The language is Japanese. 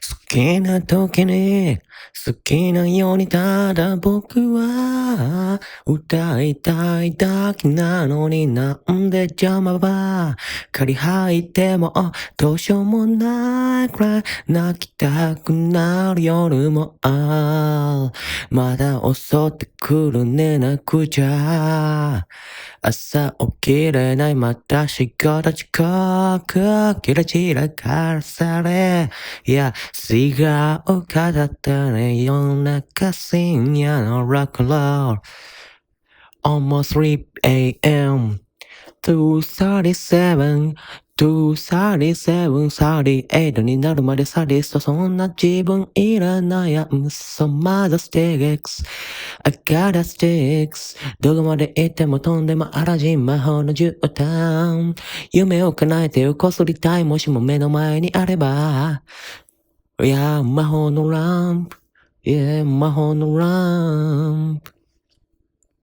好きな時に、好きなようにただ僕は歌いたいだけなのになんで邪魔ばかり入ってもどうしようもないくらい泣きたくなる夜もまだ襲ってくる寝なくちゃ朝起きれないまた仕事遅刻キラキラからされいや、素顔を飾ったね夜中深夜のロックンロール Almost 3 a.m. 237 237 38になるまでサディストそんな自分いらないやSo mother sticks I got a sticks どこまで行っても飛んでもアラジン魔法の絨毯夢を叶えてよこすりたいもしも目の前にあればいや魔法のランプ魔法のランプ